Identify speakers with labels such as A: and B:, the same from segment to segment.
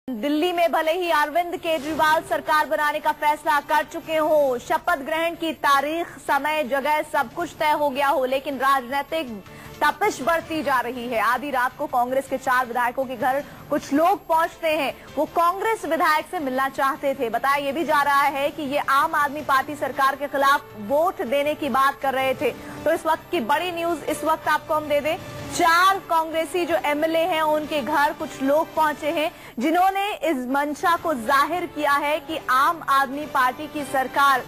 A: दिल्ली में भले ही अरविंद केजरीवाल सरकार बनाने का फैसला कर चुके हो, शपथ ग्रहण की तारीख, समय, जगह सब कुछ तय हो गया हो, लेकिन राजनीतिक तपिश बढ़ती जा रही है। आधी रात को कांग्रेस के 4 विधायकों के घर कुछ लोग पहुंचते हैं। वो कांग्रेस विधायक से मिलना चाहते थे। बताया ये भी जा रहा है कि ये आम आदमी पार्टी सरकार के खिलाफ वोट देने की बात कर रहे थे। तो इस वक्त की बड़ी न्यूज इस वक्त आपको हम दे दें, 4 कांग्रेसी जो एमएलए हैं उनके घर कुछ लोग पहुंचे हैं, जिन्होंने इस मंशा को जाहिर किया है कि आम आदमी पार्टी की सरकार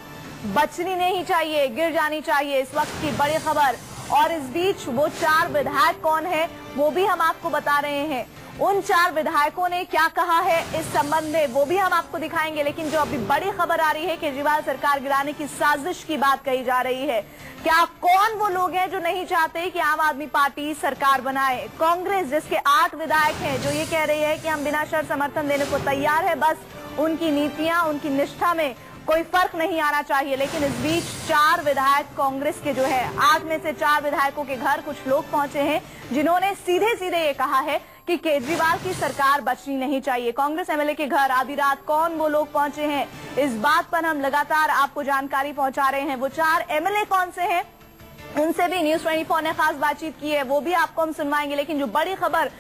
A: बचनी नहीं चाहिए, गिर जानी चाहिए। इस वक्त की बड़ी खबर। और इस बीच वो 4 विधायक कौन है वो भी हम आपको बता रहे हैं। उन 4 विधायकों ने क्या कहा है इस संबंध में वो भी हम आपको दिखाएंगे। लेकिन जो अभी बड़ी खबर आ रही है, केजरीवाल सरकार गिराने की साजिश की बात कही जा रही है। क्या कौन वो लोग हैं जो नहीं चाहते कि आम आदमी पार्टी सरकार बनाए? कांग्रेस जिसके 8 विधायक हैं जो ये कह रही है कि हम बिना शर्त समर्थन देने को तैयार है, बस उनकी नीतियां, उनकी निष्ठा में कोई फर्क नहीं आना चाहिए। लेकिन इस बीच 4 विधायक कांग्रेस के जो है, 8 में से 4 विधायकों के घर कुछ लोग पहुंचे हैं, जिन्होंने सीधे सीधे ये कहा है कि केजरीवाल की सरकार बचनी नहीं चाहिए। कांग्रेस एमएलए के घर आधी रात कौन वो लोग पहुंचे हैं, इस बात पर हम लगातार आपको जानकारी पहुंचा रहे हैं। वो 4 एमएलए कौन से हैं, उनसे भी न्यूज 24 ने खास बातचीत की है, वो भी आपको हम सुनवाएंगे। लेकिन जो बड़ी खबर,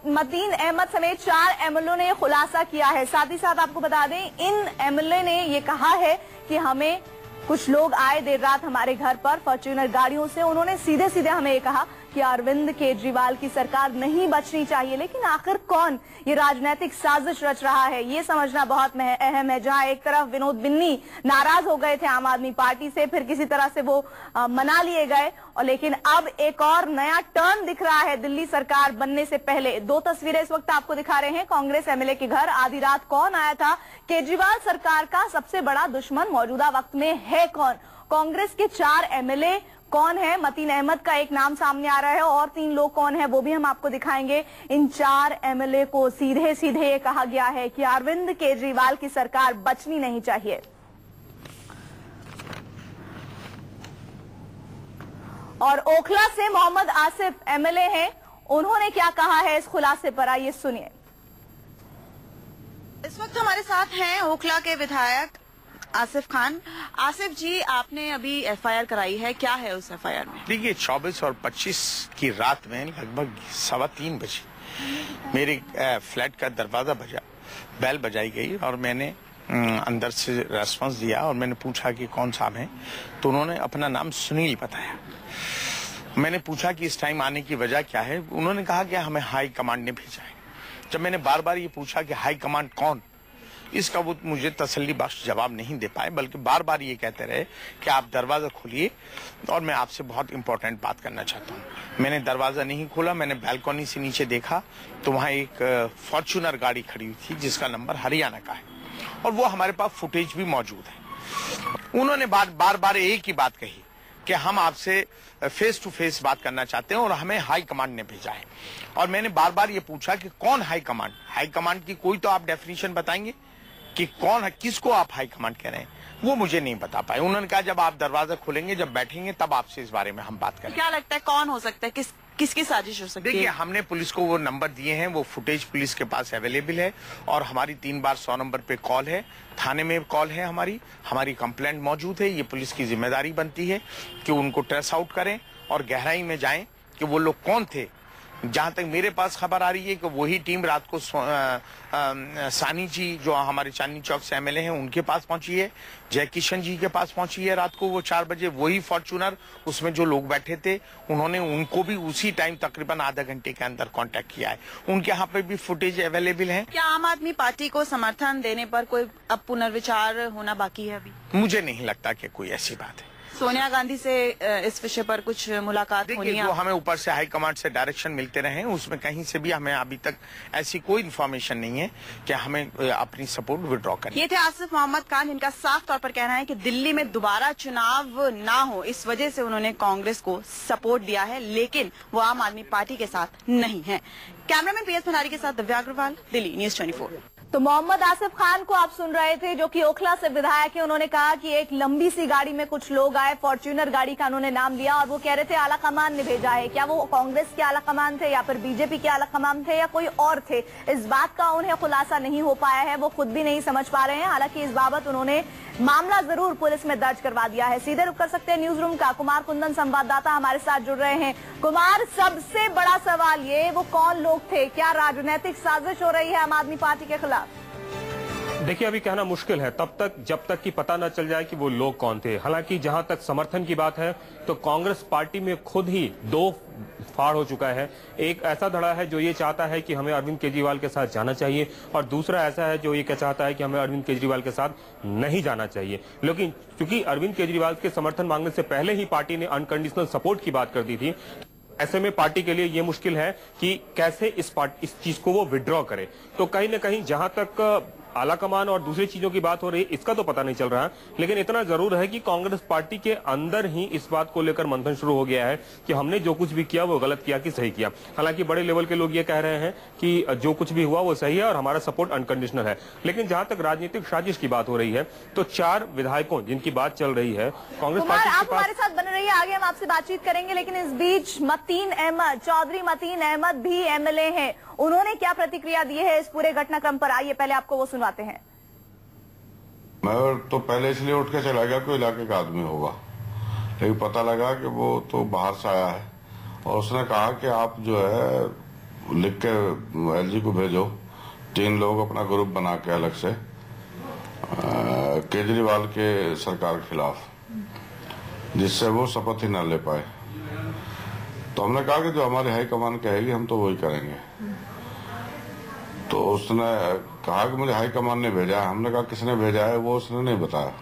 A: मतीन अहमद समेत 4 एमएलए ने खुलासा किया है। साथ ही साथ आपको बता दें, इन एमएलए ने ये कहा है कि हमें कुछ लोग आए देर रात हमारे घर पर फॉर्च्यूनर गाड़ियों से, उन्होंने सीधे सीधे हमें ये कहा कि अरविंद केजरीवाल की सरकार नहीं बचनी चाहिए। लेकिन आखिर कौन ये राजनीतिक साजिश रच रहा है, ये समझना बहुत अहम है। जहां एक तरफ विनोद बिन्नी नाराज हो गए थे आम आदमी पार्टी से, फिर किसी तरह से वो मना लिए गए, और लेकिन अब एक और नया टर्न दिख रहा है दिल्ली सरकार बनने से पहले। 2 तस्वीरें इस वक्त आपको दिखा रहे हैं। कांग्रेस एमएलए के घर आधी रात कौन आया था, केजरीवाल सरकार का सबसे बड़ा दुश्मन मौजूदा वक्त में है कौन, कांग्रेस के 4 एमएलए कौन है, मतीन अहमद का एक नाम सामने आ रहा है, और 3 लोग कौन है वो भी हम आपको दिखाएंगे। इन 4 एमएलए को सीधे सीधे ये कहा गया है कि अरविंद केजरीवाल की सरकार बचनी नहीं चाहिए। और ओखला से मोहम्मद आसिफ एमएलए हैं, उन्होंने क्या कहा है इस खुलासे पर, आइए सुनिए।
B: इस वक्त हमारे साथ हैं ओखला के विधायक आसिफ खान। आसिफ जी, आपने अभी एफआईआर कराई है, क्या है उस एफआईआर में?
C: देखिए, 24 और 25 की रात में लगभग 3:15 बजे मेरे फ्लैट का दरवाजा बजा, बेल बजाई गई और मैंने अंदर से रेस्पॉन्स दिया और मैंने पूछा कि कौन साहब हैं, तो उन्होंने अपना नाम सुनील बताया। मैंने पूछा कि इस टाइम आने की वजह क्या है, उन्होंने कहा कि हमें हाई कमांड ने भेजा है। जब मैंने बार बार ये पूछा कि हाई कमांड कौन, इसका वो मुझे तसल्ली बख्श जवाब नहीं दे पाए, बल्कि बार बार ये कहते रहे कि आप दरवाजा खोलिए और मैं आपसे बहुत इंपॉर्टेंट बात करना चाहता हूँ। मैंने दरवाजा नहीं खोला, मैंने बालकनी से नीचे देखा तो वहाँ एक फॉर्च्यूनर गाड़ी खड़ी हुई थी जिसका नंबर हरियाणा का है, और वो हमारे पास फुटेज भी मौजूद है। उन्होंने बार बार एक ही बात कही कि हम आपसे फेस टू फेस बात करना चाहते हैं और हमें हाई कमांड ने भेजा है। और मैंने बार बार ये पूछा कि कौन हाई कमांड, हाई कमांड की कोई तो आप डेफिनेशन बताएंगे कि कौन है, किसको आप हाई कमांड कह रहे हैं, वो मुझे नहीं बता पाए। उन्होंने कहा जब आप दरवाजा खोलेंगे, जब बैठेंगे, तब आपसे इस बारे में हम बात करेंगे।
B: क्या लगता है कौन हो सकता है, किसकी साजिश हो सकती है?
C: देखिए, हमने पुलिस को वो नंबर दिए हैं, वो फुटेज पुलिस के पास अवेलेबल है, और हमारी 3 बार 100 नंबर पे कॉल है, थाने में कॉल है, हमारी कंप्लेंट मौजूद है। ये पुलिस की जिम्मेदारी बनती है कि उनको ट्रेस आउट करें और गहराई में जाएं कि वो लोग कौन थे। जहां तक मेरे पास खबर आ रही है कि वही टीम रात को सानी जी जो हमारे चांदनी चौक से एमएलए हैं उनके पास पहुंची है, जय किशन जी के पास पहुंची है रात को वो 4 बजे। वही फॉर्च्यूनर, उसमें जो लोग बैठे थे, उन्होंने उनको भी उसी टाइम तकरीबन आधा घंटे के अंदर कांटेक्ट किया है। उनके यहाँ पे भी फुटेज अवेलेबल है।
B: क्या आम आदमी पार्टी को समर्थन देने पर कोई अब पुनर्विचार होना बाकी है अभी?
C: मुझे नहीं लगता कि कोई ऐसी बात है।
B: सोनिया गांधी से इस विषय पर कुछ मुलाकात होनी है?
C: जो हमें ऊपर से हाई कमांड से डायरेक्शन मिलते रहे, उसमें कहीं से भी हमें अभी तक ऐसी कोई इन्फॉर्मेशन नहीं है कि हमें अपनी सपोर्ट विड्रॉ करनी।
B: ये थे आसिफ मोहम्मद खान, जिनका साफ तौर पर कहना है कि दिल्ली में दोबारा चुनाव ना हो, इस वजह से उन्होंने कांग्रेस को सपोर्ट दिया है, लेकिन वो आम आदमी पार्टी के साथ नहीं है। कैमरामैन PS भंडारी के साथ दिव्या अग्रवाल, दिल्ली न्यूज 24।
A: तो मोहम्मद आसिफ खान को आप सुन रहे थे, जो कि ओखला से विधायक है। उन्होंने कहा कि एक लंबी सी गाड़ी में कुछ लोग आए, फॉर्च्यूनर गाड़ी का उन्होंने नाम लिया और वो कह रहे थे आला कमान ने भेजा है। क्या वो कांग्रेस के आला कमान थे या फिर बीजेपी के आला कमान थे या कोई और थे, इस बात का उन्हें खुलासा नहीं हो पाया है, वो खुद भी नहीं समझ पा रहे हैं। हालांकि इस बाबत उन्होंने मामला जरूर पुलिस में दर्ज करवा दिया है। सीधे रुक कर सकते हैं न्यूज रूम का, कुमार कुंदन संवाददाता हमारे साथ जुड़ रहे हैं। कुमार, सबसे बड़ा सवाल ये, वो कौन लोग थे? क्या राजनीतिक साजिश हो रही है आम आदमी पार्टी के खिलाफ?
D: देखिए, अभी कहना मुश्किल है तब तक जब तक कि पता न चल जाए कि वो लोग कौन थे। हालांकि जहां तक समर्थन की बात है तो कांग्रेस पार्टी में खुद ही दो फाड़ हो चुका है। एक ऐसा धड़ा है जो ये चाहता है कि हमें अरविंद केजरीवाल के साथ जाना चाहिए और दूसरा ऐसा है जो ये चाहता है कि हमें अरविंद केजरीवाल के साथ नहीं जाना चाहिए। लेकिन क्योंकि अरविंद केजरीवाल के समर्थन मांगने से पहले ही पार्टी ने अनकंडीशनल सपोर्ट की बात कर दी थी, ऐसे में पार्टी के लिए ये मुश्किल है कि कैसे इस चीज को वो विड्रॉ करे। तो कहीं न कहीं जहां तक आला कमान और दूसरी चीजों की बात हो रही है, इसका तो पता नहीं चल रहा, लेकिन इतना जरूर है कि कांग्रेस पार्टी के अंदर ही इस बात को लेकर मंथन शुरू हो गया है कि हमने जो कुछ भी किया वो गलत किया कि सही किया। हालांकि बड़े लेवल के लोग ये कह रहे हैं कि जो कुछ भी हुआ वो सही है और हमारा सपोर्ट अनकंडीशनल है। लेकिन जहां तक राजनीतिक साजिश की बात हो रही है तो 4 विधायकों जिनकी बात चल रही है कांग्रेस पार्टी
A: आप हमारे साथ बने रहिए, आगे हम आपसे बातचीत करेंगे। लेकिन इस बीच मतीन अहमद, चौधरी मतीन अहमद भी एमएलए हैं, उन्होंने क्या प्रतिक्रिया दी है इस पूरे घटनाक्रम पर? आइए पहले आपको वो सुनवाते हैं।
E: मैं तो पहले इसलिए उठ के चला गया कोई इलाके का आदमी होगा, लेकिन पता लगा कि वो तो बाहर से आया है और उसने कहा कि आप जो है लिख के एलजी को भेजो, 3 लोग अपना ग्रुप बना के अलग से केजरीवाल के सरकार के खिलाफ, जिससे वो शपथ ही न ले पाए। तो हमने कहा कि जो हमारी हाईकमान कहेगी हम तो वही करेंगे। तो उसने कहा कि मुझे हाईकमान ने भेजा है। हमने कहा किसने भेजा है, वो उसने नहीं बताया।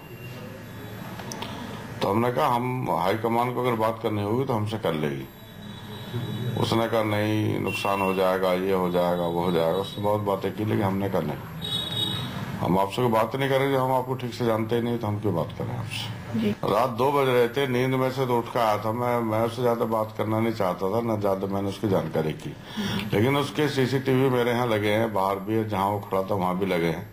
E: तो हमने कहा हम हाईकमान को अगर बात करनी होगी तो हमसे कर लेगी। उसने कहा नहीं, नुकसान हो जाएगा, ये हो जाएगा, वो हो जाएगा। उसने बहुत बातें की, लेकिन हमने कहा नहीं, हम आपसे कोई बात नहीं करेंगे, हम आपको ठीक से जानते ही नहीं, तो हम क्यों बात करें आपसे। रात 2 बज रहे थे, नींद में से तो उठ कर आया था मैं उससे ज्यादा बात करना नहीं चाहता था, न ज्यादा मैंने उसकी जानकारी की। लेकिन उसके सीसीटीवी मेरे यहाँ लगे हैं, बाहर भी है, जहाँ वो खड़ा था वहां भी लगे हैं,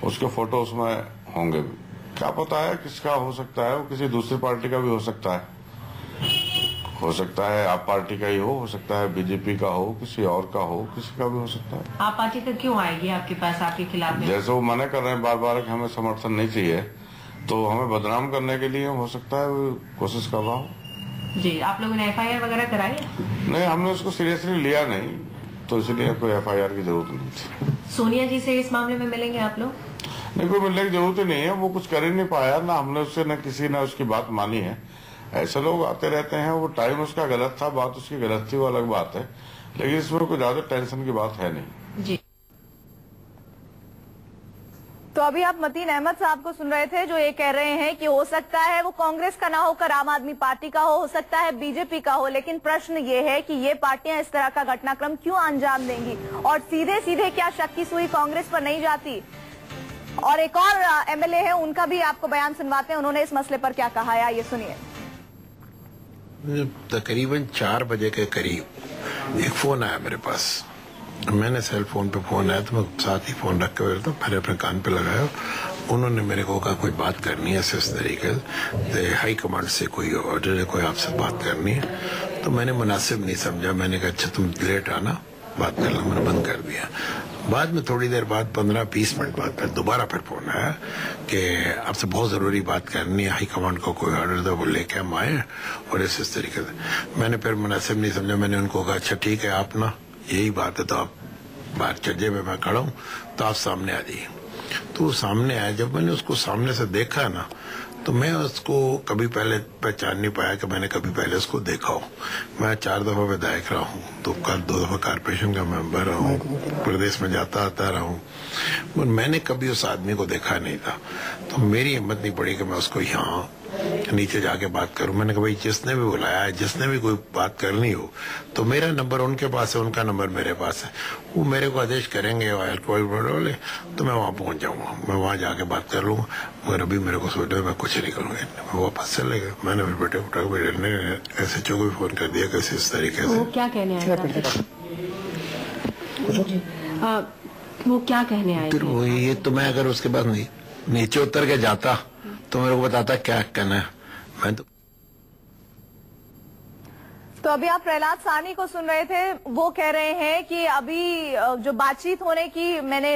E: उसके फोटो उसमें होंगे भी। क्या पता है किसका हो सकता है, वो किसी दूसरी पार्टी का भी हो सकता है, आप पार्टी का ही हो सकता है बीजेपी का हो, किसी और का हो, किसी का भी हो सकता है।
F: आप पार्टी तक क्यों आएगी आपके पास, आपके खिलाफ?
E: जैसे वो मना कर रहे हैं बार बार कि हमें समर्थन नहीं चाहिए, तो हमें बदनाम करने के लिए हो सकता है वो कोशिश कर रहा हूँ।
F: जी, आप लोगों ने एफआईआर वगैरह कराई?
E: नहीं, हमने उसको सीरियसली लिया नहीं, तो इसलिए कोई एफआईआर की जरूरत नहीं थी।
F: सोनिया जी से इस मामले में मिलेंगे आप लोग?
E: नहीं, कोई मिलने की जरूरत ही नहीं है, वो कुछ कर ही नहीं पाया ना, हमने उससे न किसी ने उसकी बात मानी है। ऐसे लोग आते रहते हैं, वो टाइम उसका गलत था, बात उसकी गलत थी, वो अलग बात है, लेकिन इसमें कोई ज्यादा टेंशन की बात है नहीं।
F: जी।
A: तो अभी आप मतीन अहमद साहब को सुन रहे थे, जो ये कह रहे हैं कि हो सकता है वो कांग्रेस का ना होकर आम आदमी पार्टी का हो सकता है बीजेपी का हो, लेकिन प्रश्न ये है कि ये पार्टियां इस तरह का घटनाक्रम क्यों अंजाम देंगी और सीधे सीधे क्या शक की सुई कांग्रेस पर नहीं जाती। और एक और एमएलए है, उनका भी आपको बयान सुनवाते हैं, उन्होंने इस मसले पर क्या कहा है, ये सुनिए।
G: तकरीबन 4 बजे के करीब एक फोन आया मेरे पास। मैंने सेल फोन पे फोन आया तो मैं साथ ही फोन रख के बैठा, मैंने अपने कान पे लगाया। उन्होंने मेरे को कहा कोई बात करनी है इस तरीके से, हाई कमांड से कोई ऑर्डर है, कोई आपसे बात करनी है। तो मैंने मुनासिब नहीं समझा, मैंने कहा अच्छा तुम लेट आना, बात कर लो। मैंने बंद कर दिया। बाद में थोड़ी देर बाद 15-20 मिनट बाद फिर दोबारा फोन आया कि आपसे बहुत जरूरी बात करनी है, हाई कमांड को कोई ऑर्डर दो, वो लेके हम आए और इस तरीके से। मैंने फिर मुनासिब नहीं समझा, मैंने उनको कहा अच्छा ठीक है, आप ना यही बात है तो आप बाहर चर्चे में मैं खड़ा हूँ, तो आप सामने आ जाइए। तो वो सामने आया। जब मैंने उसको सामने से देखा ना, तो मैं उसको कभी पहले पहचान नहीं पाया कि मैंने कभी पहले उसको देखा हो। मैं 4 दफा विधायक रहा हूँ, तो 2 दफा कारपोरेशन का मेंबर रहा हूँ, प्रदेश में जाता आता रहा हूँ, पर मैंने कभी उस आदमी को देखा नहीं था। तो मेरी हिम्मत नहीं पड़ी कि मैं उसको यहाँ नीचे जाके बात करूं। मैंने कहा भाई जिसने भी बुलाया है, जिसने भी कोई बात करनी हो, तो मेरा नंबर उनके पास है, उनका नंबर मेरे पास है, वो मेरे को आदेश करेंगे कोई वाले, तो मैं वहां पहुंच जाऊंगा, मैं वहां जाके बात कर लूंगा। मगर अभी मेरे को सोचा मैं कुछ नहीं करूंगा, मैं वापस चले गए। मैंने फिर बेटे उठा के SHO को भी फोन कर दिया कैसे इस तरीके से।
F: क्या कहने आया वो क्या कहने आए
G: फिर
F: थे?
G: वो ये तो मैं अगर उसके बाद नीचे उतर के जाता तो मेरे को बताता क्या कहना है। मैं
A: तो अभी आप प्रहलाद साहनी को सुन रहे थे। वो कह रहे हैं कि अभी जो बातचीत होने की मैंने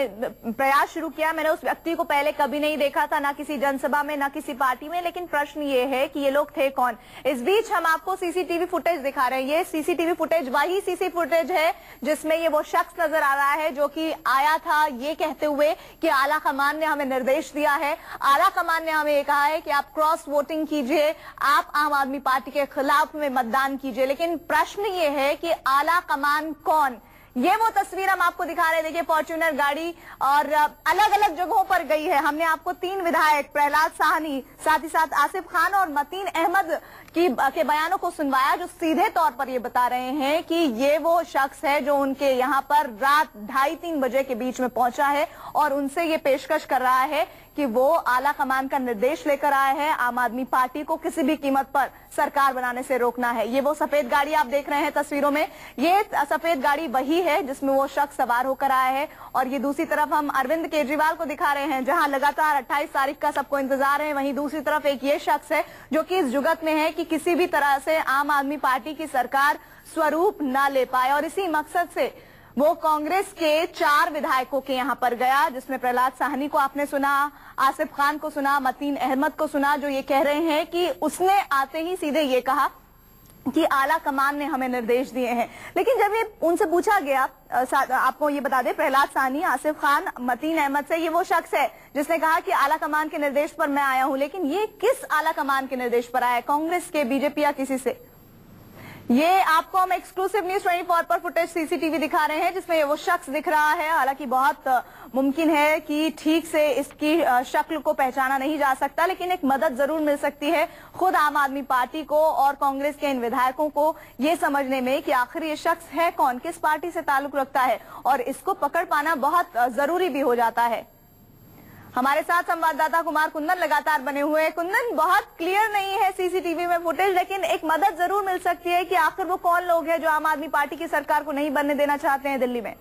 A: प्रयास शुरू किया, मैंने उस व्यक्ति को पहले कभी नहीं देखा था, ना किसी जनसभा में ना किसी पार्टी में, लेकिन प्रश्न ये है कि ये लोग थे कौन। इस बीच हम आपको सीसीटीवी फुटेज दिखा रहे हैं। ये सीसीटीवी फुटेज वही सीसी फुटेज है जिसमें ये वो शख्स नजर आ रहा है जो कि आया था ये कहते हुए कि आला कमान ने हमें निर्देश दिया है, आला कमान ने हमें कहा है कि आप क्रॉस वोटिंग कीजिए, आप आम आदमी पार्टी के खिलाफ में मतदान कीजिए। लेकिन प्रश्न ये है कि आला कमान कौन? ये वो तस्वीर हम आपको दिखा रहे हैं। देखिए फॉर्च्यूनर गाड़ी और अलग अलग जगहों पर गई है। हमने आपको 3 विधायक प्रहलाद साहनी, साथ ही साथ आसिफ खान और मतीन अहमद के बयानों को सुनवाया, जो सीधे तौर पर ये बता रहे हैं कि ये वो शख्स है जो उनके यहाँ पर रात 2:30-3 बजे के बीच में पहुंचा है और उनसे ये पेशकश कर रहा है कि वो आला कमान का निर्देश लेकर आए हैं, आम आदमी पार्टी को किसी भी कीमत पर सरकार बनाने से रोकना है। ये वो सफेद गाड़ी आप देख रहे हैं तस्वीरों में, ये सफेद गाड़ी वही है जिसमें वो शख्स सवार होकर आया है। और ये दूसरी तरफ हम अरविंद केजरीवाल को दिखा रहे हैं, जहां लगातार 28 तारीख का सबको इंतजार है। वहीं दूसरी तरफ एक ये शख्स है जो कि इस जुगत में है कि किसी भी तरह से आम आदमी पार्टी की सरकार स्वरूप न ले पाए, और इसी मकसद से वो कांग्रेस के 4 विधायकों के यहां पर गया, जिसमें प्रहलाद साहनी को आपने सुना, आसिफ खान को सुना, मतीन अहमद को सुना, जो ये कह रहे हैं कि उसने आते ही सीधे ये कहा कि आला कमान ने हमें निर्देश दिए हैं। लेकिन जब ये उनसे पूछा गया, आपको ये बता दें, प्रहलाद साहनी, आसिफ खान, मतीन अहमद से, ये वो शख्स है जिसने कहा कि आला कमान के निर्देश पर मैं आया हूं। लेकिन ये किस आला कमान के निर्देश पर आया? कांग्रेस के, बीजेपी या किसी से? ये आपको हम एक्सक्लूसिव न्यूज 24 पर फुटेज सीसीटीवी दिखा रहे हैं जिसमें ये वो शख्स दिख रहा है। हालांकि बहुत मुमकिन है कि ठीक से इसकी शक्ल को पहचाना नहीं जा सकता, लेकिन एक मदद जरूर मिल सकती है खुद आम आदमी पार्टी को और कांग्रेस के इन विधायकों को ये समझने में कि आखिर ये शख्स है कौन, किस पार्टी से ताल्लुक रखता है, और इसको पकड़ पाना बहुत जरूरी भी हो जाता है। हमारे साथ संवाददाता कुमार कुंदन लगातार बने हुए हैं। कुंदन, बहुत क्लियर नहीं है सीसीटीवी में फुटेज, लेकिन एक मदद जरूर मिल सकती है कि आखिर वो कौन लोग हैं जो आम आदमी पार्टी की सरकार को नहीं बनने देना चाहते हैं दिल्ली में।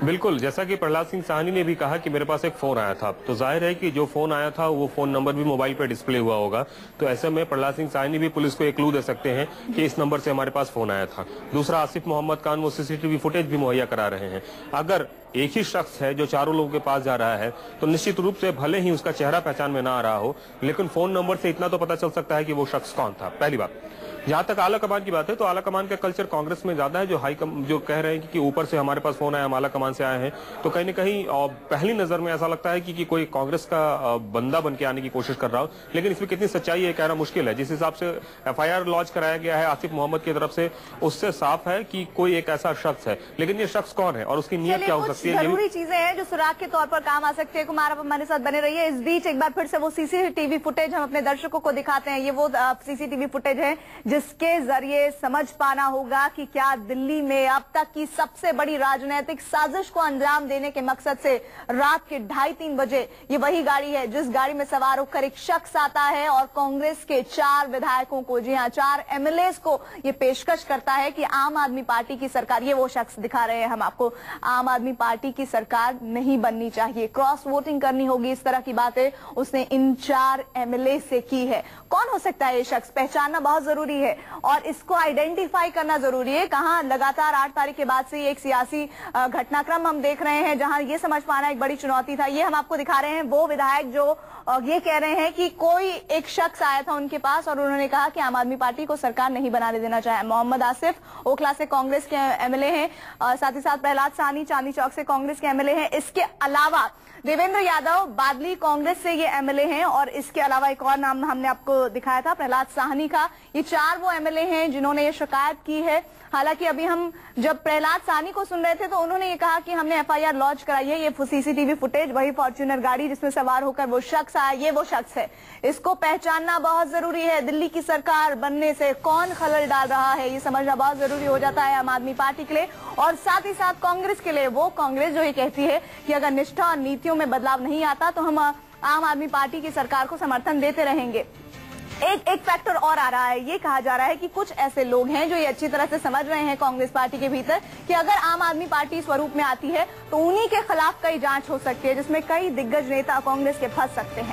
D: बिल्कुल, जैसा कि प्रहलाद सिंह साहनी ने भी कहा कि मेरे पास एक फोन आया था, तो जाहिर है कि जो फोन आया था वो फोन नंबर भी मोबाइल पे डिस्प्ले हुआ होगा। तो ऐसे में प्रहलाद सिंह साहनी भी पुलिस को एक क्लू दे सकते हैं कि इस नंबर से हमारे पास फोन आया था। दूसरा, आसिफ मोहम्मद खान वो सीसीटीवी फुटेज भी मुहैया करा रहे हैं। अगर एक ही शख्स है जो 4 लोगों के पास जा रहा है तो निश्चित रूप से भले ही उसका चेहरा पहचान में ना आ रहा हो, लेकिन फोन नंबर से इतना तो पता चल सकता है कि वो शख्स कौन था। पहली बात। जहां तक आला कमान की बात है तो आला कमान का कल्चर कांग्रेस में ज्यादा है, जो कह रहे हैं कि ऊपर से हमारे पास फोन आया, हम आला कमान से आए हैं, तो कहीं न कहीं पहली नजर में ऐसा लगता है कि कोई कांग्रेस का बंदा बन के आने की कोशिश कर रहा हो। लेकिन इसमें कितनी सच्चाई है कहना मुश्किल है। जिस हिसाब से FIR लॉन्च कराया गया है आसिफ मोहम्मद की तरफ से, उससे साफ है कि कोई एक ऐसा शख्स है, लेकिन ये शख्स कौन है और उसकी नीयत क्या हो सकती है,
A: जरूरी चीजें हैं जो सुराग के तौर पर काम आ सकती है। कुमार, आप हमारे साथ बने रहिए। इस बीच एक बार फिर से वो सीसीटीवी फुटेज हम अपने दर्शकों को दिखाते हैं। ये वो सीसीटीवी फुटेज है जिसके जरिए समझ पाना होगा कि क्या दिल्ली में अब तक की सबसे बड़ी राजनीतिक साजिश को अंजाम देने के मकसद से रात के 2:30-3 बजे ये वही गाड़ी है जिस गाड़ी में सवार होकर एक शख्स आता है और कांग्रेस के 4 विधायकों को, जी हां 4 MLAs को ये पेशकश करता है कि आम आदमी पार्टी की सरकार, ये वो शख्स दिखा रहे हैं हम आपको, आम आदमी पार्टी की सरकार नहीं बननी चाहिए, क्रॉस वोटिंग करनी होगी, इस तरह की बातें उसने इन 4 MLA से की है। कौन हो सकता है ये शख्स? पहचानना बहुत जरूरी है और इसको आइडेंटिफाई करना जरूरी है। कहां लगातार 8 तारीख के बाद से एक सियासी घटनाक्रम हम देख रहे हैं जहां ये समझ पाना एक बड़ी चुनौती था। ये हम आपको दिखा रहे हैं वो विधायक जो ये कह रहे हैं कि कोई एक शख्स आया था उनके पास और उन्होंने कहा कि आम आदमी पार्टी को सरकार नहीं बनाने देना चाहे। मोहम्मद आसिफ ओखला से कांग्रेस के MLA हैं, साथ ही साथ प्रहलाद साहनी चांदनी चौक से कांग्रेस के MLA हैं। इसके अलावा देवेंद्र यादव बादली कांग्रेस से ये MLA हैं और इसके अलावा एक और नाम हमने आपको दिखाया था प्रहलाद साहनी का। ये 4 वो MLA हैं जिन्होंने ये शिकायत की है। हालांकि अभी हम जब प्रहलाद साहनी को सुन रहे थे तो उन्होंने ये कहा कि हमने FIR लॉन्च कराई है। ये CCTV फुटेज, वही फॉर्च्यूनर गाड़ी जिसमें सवार होकर वो शख्स आया, ये वो शख्स है। इसको पहचानना बहुत जरूरी है। दिल्ली की सरकार बनने से कौन खलल डाल रहा है ये समझना बहुत जरूरी हो जाता है आम आदमी पार्टी के लिए और साथ ही साथ कांग्रेस के लिए। वो कांग्रेस जो ये कहती है कि अगर निष्ठा और नीतियों में बदलाव नहीं आता तो हम आम आदमी पार्टी की सरकार को समर्थन देते रहेंगे। एक फैक्टर और आ रहा है, ये कहा जा रहा है कि कुछ ऐसे लोग हैं जो ये अच्छी तरह से समझ रहे हैं कांग्रेस पार्टी के भीतर कि अगर आम आदमी पार्टी स्वरूप में आती है तो उन्हीं के खिलाफ कई जांच हो सकती है, जिसमें कई दिग्गज नेता कांग्रेस के फंस सकते हैं।